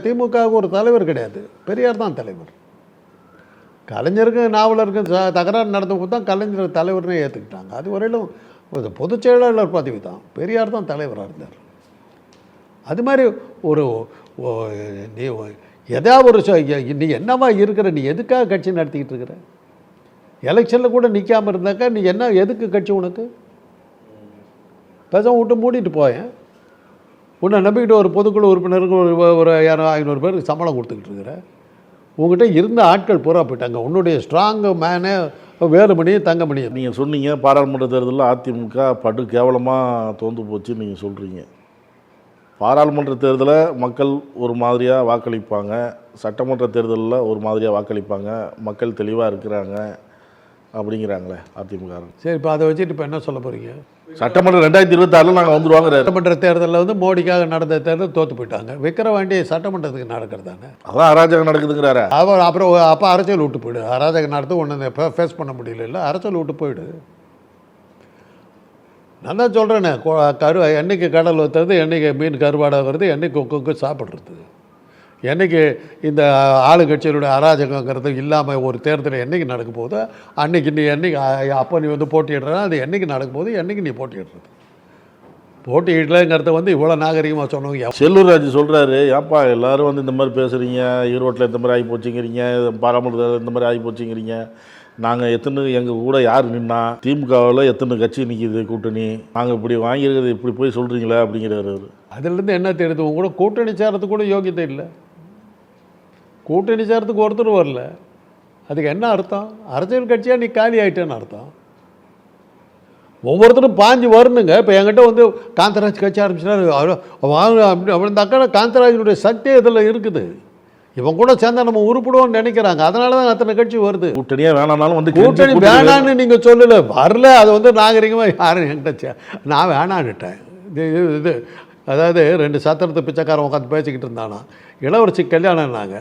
திமுகவுக்கு ஒரு தலைவர் கிடையாது, பெரியார் தான் தலைவர். கலைஞருக்கு நாவலருக்கும் தகராறு நடந்த போது தான் கலைஞர் தலைவர்னே ஏற்றுக்கிட்டாங்க. அது வரையிலும் ஒரு பொதுச் செயலாளர் பதவி தான், பெரியார் தான் தலைவராக இருந்தார். அது மாதிரி ஒரு நீ எதாவது ஒரு நீ என்னவா இருக்கிற, நீ எதுக்காக கட்சி நடத்திக்கிட்டு இருக்கிற? எலெக்ஷனில் கூட நிற்காமல் இருந்தாக்கா நீ என்ன எதுக்கு கட்சி உனக்கு? பேசாம விட்டு மூடிட்டு போயேன். உன்னை நம்பிக்கிட்டு ஒரு பொதுக்குழு உறுப்பினருக்கு ஒரு 500 பேருக்கு சம்பளம் கொடுத்துக்கிட்டு இருக்கிற. உங்கள்கிட்ட இருந்த ஆட்கள் பூரா போயிட்டாங்க. உன்னுடைய ஸ்ட்ராங்கு மேனே வேலுமணி தங்கமணி. நீங்கள் சொன்னீங்க பாராளுமன்ற தேர்தலில் அதிமுக படு கேவலமாக தோந்து போச்சு நீங்கள் சொல்கிறீங்க. பாராளுமன்ற தேர்தலில் மக்கள் ஒரு மாதிரியாக வாக்களிப்பாங்க, சட்டமன்ற தேர்தலில் ஒரு மாதிரியாக வாக்களிப்பாங்க, மக்கள் தெளிவாக இருக்கிறாங்க அப்படிங்கிறாங்களே அதிமுக. சரி, இப்போ அதை வச்சுட்டு இப்போ என்ன சொல்ல போகிறீங்க? சட்டமன்றம் 2026 நாங்கள் வந்துடுவாங்க. சட்டமன்ற தேர்தலில் வந்து மோடிக்காக நடந்த தேர்தல் தோற்று போயிட்டாங்க. விக்கிரவாண்டி சட்டமன்றத்துக்கு நடக்கிறது தானே, அதான் அராஜகம் நடக்குதுங்கிறாரு. அப்புறம் அப்போ அரசியல் விட்டு போயிடு. அராஜகம் நடத்து ஒன்று ஃபேஸ் பண்ண முடியல, இல்லை அரசியல் விட்டு போயிடு. நான் தான் சொல்கிறேனே, என்றைக்கு கடல் ஊற்றுறது, என்றைக்கு மீன் கருவாடை வருது, என்றைக்கு கொக்கு சாப்பிட்றது, என்றைக்கு இந்த ஆளுங்கட்சியினுடைய அராஜகங்கிறது இல்லாமல் ஒரு தேர்தல் என்றைக்கு நடக்க போகுது, அன்றைக்கி நீ என்றைக்கு அப்போ நீ வந்து போட்டியிடுறா, அது என்றைக்கு நடக்கும் போது என்றைக்கு நீ போட்டியிடுறது. போட்டியிடலைங்கிறத வந்து இவ்வளோ நாகரிகமாக சொன்னவங்க. செல்லூர் ராஜு சொல்கிறாரு, ஏப்பா எல்லோரும் வந்து இந்த மாதிரி பேசுகிறீங்க, ஈரோட்டில் இந்த மாதிரி ஆகி போச்சுங்கிறீங்க, பாராளுமன்றத்தில் இந்த மாதிரி ஆகி போச்சுங்கிறீங்க, நாங்கள் எத்தனை எங்கள் கூட யார் நின்னா, திமுகவில் எத்தனை கட்சி நிற்கிது கூட்டணி, நாங்கள் இப்படி வாங்கியிருக்கிறது இப்படி போய் சொல்கிறீங்களே அப்படிங்கிறாரு. அதுலேருந்து என்ன தெரியுது, உங்க கூட கூட்டணி சேரத்துக்கு கூட யோகியத்தை இல்லை. கூட்டணி சேரத்துக்கு ஒருத்தர் வரல, அதுக்கு என்ன அர்த்தம்? அரசியல் கட்சியாக நீ காலி ஆகிட்டேன்னு அர்த்தம். ஒவ்வொருத்தரும் பாஞ்சு வரணுங்க. இப்போ என்கிட்ட வந்து காந்தராஜ் கட்சி ஆரம்பிச்சிட்டாரு அப்படின்னாக்கா காந்தராஜனுடைய சக்தி இதில் இருக்குது. இவன் கூட சேர்ந்தா நம்ம உருப்பிடுவோம்னு நினைக்கிறாங்க. அதனால தான் அத்தனை கட்சி வருது. கூட்டணியாக வேணாம்னாலும் வந்து கூட்டணி வேணான்னு நீங்கள் சொல்லலை, வரல. அது வந்து நாகரிகமாக யாரும் என்கிட்ட நான் வேணான்னுட்டேன். இது அதாவது 2 சத்திரத்து பிச்சைக்காரன் உட்காந்து பேசிக்கிட்டு இருந்தானா, இளவரசி கல்யாணம்னாங்க,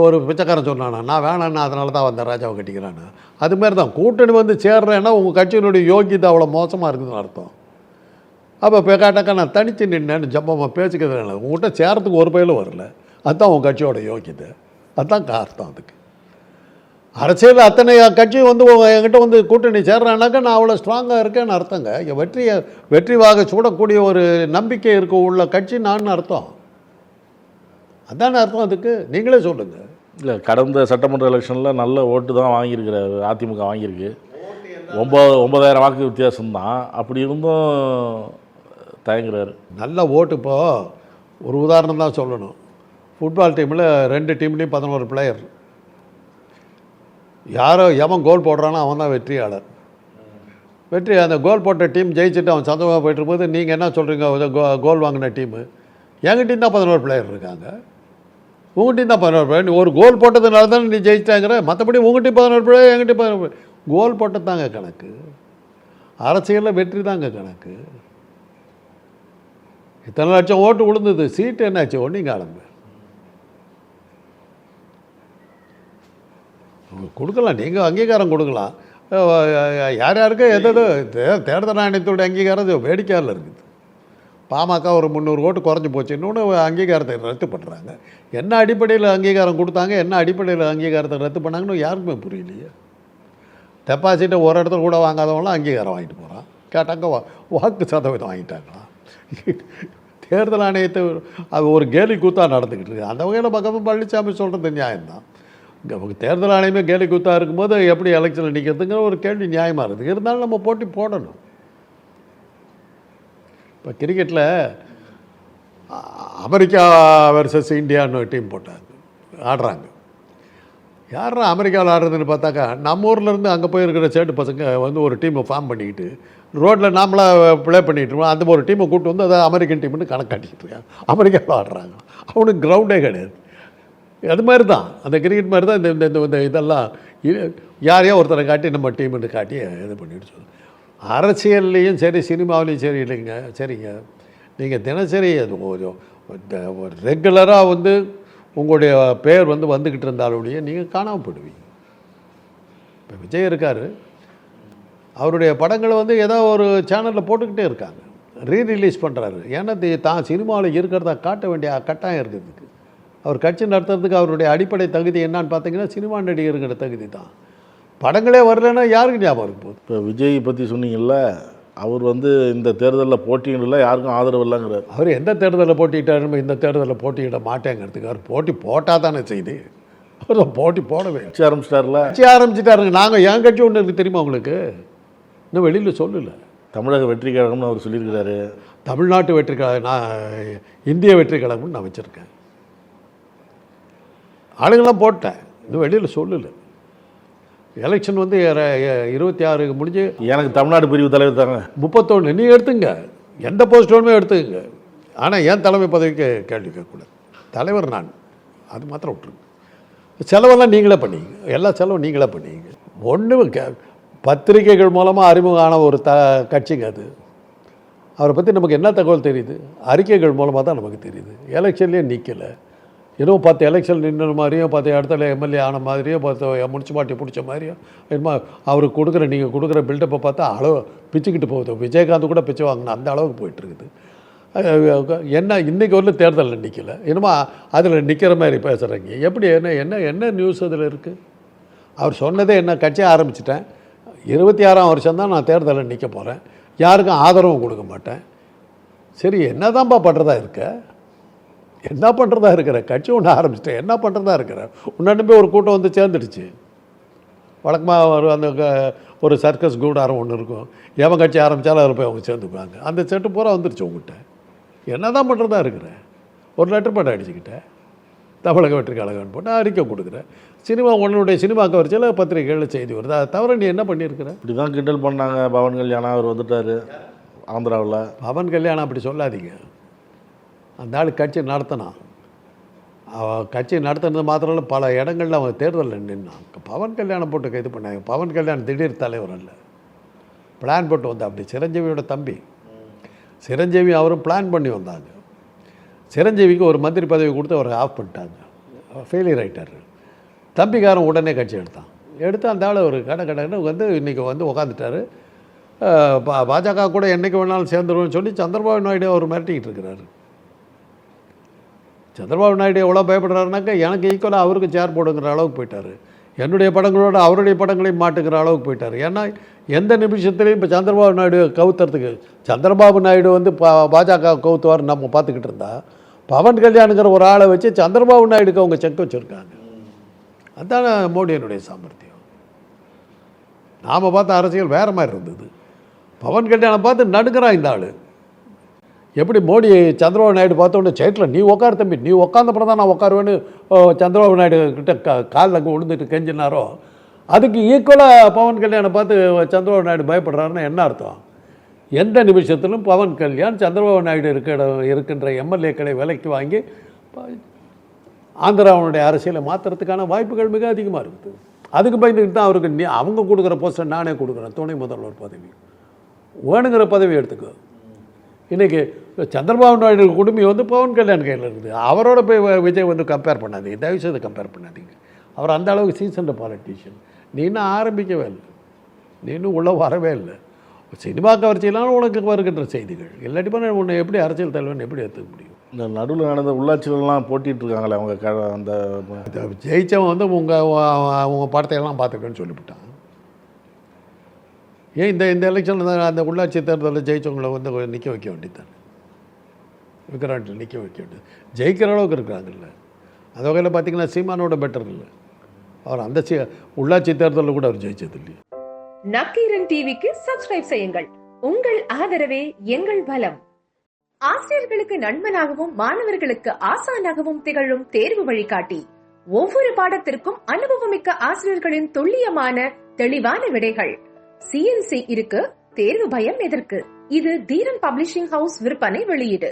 ஒரு பிச்சைக்காரன் சொன்னானா, நான் வேணான்னா அதனால தான் வந்த ராஜாவை கட்டிக்கிறான்னு. அதுமாரி தான் கூட்டணி வந்து சேர்றேன்னா உங்கள் கட்சியினுடைய யோகியதை அவ்வளோ மோசமாக இருக்குதுன்னு அர்த்தம். அப்போ கேட்டாக்கா நான் தனித்து நின்னேன்னு ஜப்பமாக பேசிக்கிறது. உங்கள்கிட்ட சேரத்துக்கு ஒரு பயிலும் வரல, அதுதான் உங்கள் கட்சியோட யோகியதை, அதுதான் அர்த்தம். அதுக்கு அரசியல் அத்தனை கட்சியும் வந்து என்கிட்ட வந்து கூட்டணி சேர்றானாக்கா நான் அவ்வளோ ஸ்ட்ராங்காக இருக்கேன்னு அர்த்தங்க. வெற்றி வாக சூடக்கூடிய ஒரு நம்பிக்கை இருக்க உள்ள கட்சி நான் அர்த்தம். அதான அர்த்தம். அதுக்கு நீங்களே சொல்லுங்கள். இல்லை, கடந்த சட்டமன்ற எலெக்ஷனில் நல்ல ஓட்டு தான் வாங்கியிருக்கிறாரு, அதிமுக வாங்கியிருக்கு. 9,000 வாக்கு வித்தியாசம்தான். அப்படி இருந்தும் தயங்குறாரு. நல்ல ஓட்டு. இப்போது ஒரு உதாரணம் தான் சொல்லணும். ஃபுட்பால் டீமில் 2 டீம்லேயும் 11 பிளேயர். எவன் கோல் போடுறானோ அவன் தான் வெற்றியாளர். அந்த கோல் போட்ட டீம் ஜெயிச்சுட்டு அவன் சந்தோஷமாக போய்ட்டு இருக்கும்போது நீங்கள் என்ன சொல்கிறீங்க? கோல் வாங்கின டீமு எங்கள் டீம் தான் 11 பிளேயர் இருக்காங்க, உங்கள் டீம் தான் 11 பிளேயர். ஒரு கோல் போட்டதுனால தானே நீ ஜெயிச்சிட்டாங்கிற. மற்றபடி உங்கள் டீம் 11 பிளேயர், எங்கள் டீம் 11 பிளேயர். கோல் போட்டது தாங்க கணக்கு. அரசியலில் வெற்றி தாங்க கணக்கு. இத்தனை லட்சம் ஓட்டு விழுந்தது, சீட்டு என்னாச்சு? ஒன்றும் காலம்பு கொடுக்கலாம், நீங்கள் அங்கீகாரம் கொடுக்கலாம். யார் யாருக்கு எதாவது தேர்தல் ஆணையத்தோடைய அங்கீகாரம் வேடிக்கையால் இருக்குது. பாமக ஒரு 300 ஓட்டு குறைஞ்சி போச்சு, இன்னொன்று அங்கீகாரத்தை ரத்து பண்ணுறாங்க. என்ன அடிப்படையில் அங்கீகாரம் கொடுத்தாங்க, என்ன அடிப்படையில் அங்கீகாரத்தை ரத்து பண்ணாங்கன்னு யாருக்குமே புரியலையே. டெபாசிட்டை ஒரு இடத்துல கூட வாங்காதவங்களாம் அங்கீகாரம் வாங்கிட்டு போகிறான். கேட்டாங்க வாக்கு சதவீதம் வாங்கிட்டாங்களா? தேர்தல் ஆணையத்தை அது ஒரு கேலி கூத்தாக நடந்துக்கிட்டு இருக்குது. அந்த வகையில் பக்கம் பழனிசாமி சொல்கிறது நியாயம்தான். இங்கே தேர்தல் ஆணையமே கேலி கூத்தாக இருக்கும்போது எப்படி எலெக்ஷனில் நிற்கிறதுங்கிற ஒரு கேள்வி நியாயமாக இருக்குது. இருந்தாலும் நம்ம போட்டி போடணும். இப்போ கிரிக்கெட்டில் அமெரிக்கா வர்சஸ் இந்தியான்னு டீம் போட்டாங்க, ஆடுறாங்க. யாரா அமெரிக்காவில் ஆடுறதுன்னு பார்த்தாக்கா நம்ம ஊர்லேருந்து அங்கே போயிருக்கிற சேட்டு பசங்க வந்து ஒரு டீமை ஃபார்ம் பண்ணிக்கிட்டு ரோட்டில் நாமளாக ப்ளே பண்ணிகிட்டு இருக்கோம். அந்த ஒரு டீமை கூப்பிட்டு வந்து அதை அமெரிக்கன் டீம்னு கணக்காட்டிக்கிட்டு இருக்காங்க. அமெரிக்காவில் ஆடுறாங்க, அவனுக்கு கிரவுண்டே கிடையாது. அது மாதிரி தான் அந்த கிரிக்கெட் மாதிரி தான் இந்த இதெல்லாம் யாரையோ ஒருத்தரை காட்டி நம்ம டீம்னு காட்டி இது பண்ணிட்டு சொல்லுங்கள். அரசியல்லையும் சரி சினிமாவிலையும் சரி இல்லைங்க. சரிங்க, நீங்கள் தினசரி அது ஒரு ரெகுலராக வந்து உங்களுடைய பேர் வந்து வந்துக்கிட்டு இருந்தாலுடைய நீங்கள் காணாமல் போயிடுவீங்க. இப்போ விஜய் இருக்கார், அவருடைய படங்களை வந்து ஏதோ ஒரு சேனலில் போட்டுக்கிட்டே இருக்காங்க, ரீரிலீஸ் பண்ணுறாரு. ஏன்னா தான் சினிமாவில் இருக்கிறதா காட்ட வேண்டிய கட்டாயம் இருக்குதுக்கு. அவர் கட்சி நடத்துறதுக்கு அவருடைய அடிப்படை தகுதி என்னன்னு பார்த்தீங்கன்னா சினிமா நடிகருங்கிற தகுதி தான். படங்களே வரலன்னா யாருக்கு ஞாபகம் இருக்கும் போது? இப்போ விஜய் பற்றி சொன்னீங்கல்ல, அவர் இந்த தேர்தலில் போட்டியிடல, யாருக்கும் ஆதரவு இல்லைங்கிறார். அவர் எந்த தேர்தலில் போட்டிட்டாருன்னு இந்த தேர்தலில் போட்டியிட மாட்டேங்கிறதுக்கு அவர் போட்டி போட்டால் தானே செய்து. அவர் போட்டி போடவே கட்சி ஆரம்பிச்சிட்டார்ல. கட்சி ஆரம்பிச்சிட்டாருங்க. நாங்கள் என் கட்சி ஒன்று இருக்குது தெரியுமா உங்களுக்கு? இன்னும் வெளியில் சொல்லலை. தமிழக வெற்றி கழகம்னு அவர் சொல்லியிருக்கிறாரு. தமிழ்நாட்டு வெற்றி கழகம், நான் இந்திய வெற்றி கழகம்னு நான் வச்சுருக்கேன். ஆளுங்கெல்லாம் போட்டேன், இன்னும் வெளியில் சொல்லலை. எலெக்ஷன் 26 முடிஞ்சு எனக்கு தமிழ்நாடு பிரிவு தலைவர் தாங்க 31. நீ எடுத்துங்க, எந்த போஸ்ட் வேணுமே எடுத்துக்கங்க. ஆனால் ஏன் தலைமை பதவிக்கு கேள்வி கேட்கக்கூடாது. தலைவர் நான், அது மாத்திரம் விட்டுருங்க. செலவெல்லாம் நீங்களே பண்ணிங்க, எல்லா செலவும் நீங்களே பண்ணிங்க. ஒன்று பத்திரிகைகள் மூலமாக அறிமுகமான ஒரு கட்சிங்க அது. அவரை பற்றி நமக்கு என்ன தகவல் தெரியுது? அறிக்கைகள் மூலமாக தான் நமக்கு தெரியுது. எலெக்ஷன்லேயே நிற்கலை. இன்னும் 10 எலெக்ஷன் நின்ற மாதிரியும் 10 இடத்துல எம்எல்ஏ ஆன மாதிரியும் 10 முனிசிபாலிட்டி பிடிச்ச மாதிரியும் என்னமோ அவருக்கு கொடுக்குற நீங்கள் கொடுக்குற பில்டப்பை பார்த்தா அளவு பிச்சுக்கிட்டு போகுது. விஜயகாந்த் கூட பிச்சு வாங்கின அந்த அளவுக்கு போயிட்டுருக்குது. என்ன இன்றைக்கி வரல தேர்தலில் நிற்கலை, என்னமோ அதில் நிற்கிற மாதிரி பேசுகிறீங்க. எப்படி என்ன நியூஸ் அதில் இருக்குது? அவர் சொன்னதே என்ன, கட்சி ஆரம்பிச்சிட்டேன், 26ஆம் வருஷம் தான் நான் தேர்தலில் நிற்க போகிறேன், யாருக்கும் ஆதரவும் கொடுக்க மாட்டேன். சரி, என்ன தான்ப்பா பண்ணுறதா இருக்க? என்ன பண்ணுறதா இருக்கிற? கட்சி ஒன்று ஆரம்பிச்சிட்டேன், என்ன பண்ணுறதா இருக்கிற? உன்னிடம் போய் ஒரு கூட்டம் சேர்ந்துடுச்சு. வழக்கமாக ஒரு சர்க்கஸ் கூடாரம் ஒன்று இருக்கும், எவன் கட்சி ஆரம்பித்தாலும் அதில் போய் அவங்க சேர்ந்துக்குவாங்க. அந்த செட்டு பூரா வந்துடுச்சு உங்கள்கிட்ட. என்ன தான் பண்ணுறதா இருக்கிற? ஒரு லெட்டர் பேட் அடிச்சுக்கிட்டேன், தமிழக வெற்றி கழகம்னு போட்டு அறிக்கை கொடுக்குறேன். சினிமா உன்னுடைய சினிமா கவர்ச்சியில் பத்திரிகைகளில் செய்தி வருது. அதை தவிர நீ என்ன பண்ணியிருக்கிற? இப்படி தான் கிண்டல் பண்ணாங்க பவன் கல்யாணம். அவர் வந்துட்டார் ஆந்திராவில். பவன் கல்யாணம் அப்படி சொல்லாதீங்க. அந்த ஆள் கட்சி நடத்தினான். கட்சி நடத்துனது மாத்திரம் இல்லை, பல இடங்களில் அவன் தேர்தலில் நின்னான். பவன் கல்யாணம் போட்டு இது பண்ணாங்க. பவன் கல்யாணம் திடீர் தலைவர் அல்ல, பிளான் போட்டு வந்தா. அப்படி சிரஞ்சீவியோட தம்பி சிரஞ்சீவி அவரும் பிளான் பண்ணி வந்தாங்க. சிரஞ்சீவிக்கு ஒரு மந்திரி பதவி கொடுத்து அவரை ஆஃப் பண்ணிட்டாங்க, ஃபெயிலியர் ஆகிட்டார். தம்பிக்காரன் உடனே கட்சி எடுத்து அந்த ஆள் ஒரு கடைன்னு இன்றைக்கி உக்காந்துட்டார். பாஜக கூட என்றைக்கு வேணாலும் சேர்ந்துருவோன்னு சொல்லி சந்திரபாபு நாயுடு அவர் மிரட்டிக்கிட்டு இருக்கிறாரு. சந்திரபாபு நாயுடு எவ்வளோ பயப்படுறாருனாக்கா எனக்கு ஈக்குவலாக அவருக்கு சேர் போடுங்கிற அளவுக்கு போயிட்டார். என்னுடைய படங்களோட அவருடைய படங்களையும் மாட்டுக்கிற அளவுக்கு போயிட்டார். ஏன்னா எந்த நிமிஷத்துலையும் இப்போ சந்திரபாபு நாயுடு கவுத்துறதுக்கு, சந்திரபாபு நாயுடு பாஜக கவுத்துவார் நம்ம பார்த்துக்கிட்டு இருந்தா, பவன் கல்யாணுங்கிற ஒரு ஆளை வச்சு சந்திரபாபு நாயுடுக்கு அவங்க செக் வச்சுருக்காங்க. அதுதானே மோடியினுடைய சாமர்த்தியம். நாம் பார்த்த அரசியல் வேறு மாதிரி இருந்தது. பவன் கல்யாணம் பார்த்து நடுக்கிறான் இந்த ஆள். எப்படி மோடி சந்திரபாபு நாயுடு பார்த்தோன்னே சேட்டில் நீ உட்கார் தம்பி, நீ உட்காந்தப்பறம் தான் நான் உட்காருவேன்னு சந்திரபாபு நாயுடு கிட்ட காலில் அங்கே விழுந்துட்டு கெஞ்சினாரோ, அதுக்கு ஈக்குவலாக பவன் கல்யாணம் பார்த்து சந்திரபாபு நாயுடு பயப்படுறாருன்னு என்ன அர்த்தம்? எந்த நிமிஷத்திலும் பவன் கல்யாண் சந்திரபாபு நாயுடு இருக்கின்ற எம்எல்ஏக்களை விலைக்கு வாங்கி ஆந்திராவுடைய அரசியலை மாற்றுறதுக்கான வாய்ப்புகள் மிக அதிகமாக இருக்குது. அதுக்கு பயந்துக்கிட்டு தான் அவருக்கு அவங்க கொடுக்குற போஸ்டை நானே கொடுக்குறேன், துணை முதல்வர் பதவி வேணுங்கிற பதவி எடுத்துக்கோ. இன்றைக்கி சந்திரபாபு நாயுடு குடும்பம் பவன் கல்யாண் கையில் இருக்குது. அவரோட போய் விஜய் கம்பேர் பண்ணாதீங்க, தயவுசெய்து கம்பேர் பண்ணாதீங்க. அவர் அந்த அளவுக்கு சீசன்ட் பாலிட்டிஷியன். நீ இன்னும் ஆரம்பிக்கவே இல்லை, நீ இன்னும் உள்ளே வரவே இல்லை. சினிமா கவர்ச்சியிலாம் உனக்கு வருகின்ற செய்திகள் இல்லாட்டி பண்ண உன்னை எப்படி அரசியல் தலைவன் எப்படி எடுத்துக்க முடியும்? இந்த நடுவில் நடந்த உள்ளாட்சிகள்லாம் போட்டிகிட்டு இருக்காங்களே அவங்க, அந்த ஜெயிச்சவன் உங்கள் படத்தையெல்லாம் பார்த்துக்கன்னு சொல்லிவிட்டான். ஏன் இந்த எலெக்ஷனில் அந்த உள்ளாட்சி தேர்தலில் ஜெயிச்சவங்களை நிற்க வைக்க வேண்டியது, விக்ராண்டில் நிற்க வைக்க வேண்டியது. ஜெயிக்கிற அளவுக்கு இருக்கிறாங்கல்ல. அந்த வகையில் பார்த்தீங்கன்னா சீமானோட பெட்டர் இல்லை அவர். அந்த உள்ளாட்சி தேர்தலில் கூட அவர் ஜெயிச்சது இல்லையா. நக்கீரன் டிவிக்கு சப்ஸ்கிரைப் செய்யுங்கள். உங்கள் ஆதரவே எங்கள் பலம். ஆசிரியர்களுக்கு நண்பனாகவும் மாணவர்களுக்கு ஆசானாகவும் திகழும் தேர்வு வழிகாட்டி. ஒவ்வொரு பாடத்திற்கும் அனுபவமிக்க ஆசிரியர்களின் துல்லியமான தெளிவான விடைகள். CNC இருக்கு, தேர்வு பயம் எதற்கு? இது தீரன் பப்ளிஷிங் ஹவுஸ் விற்பனை வெளியீடு.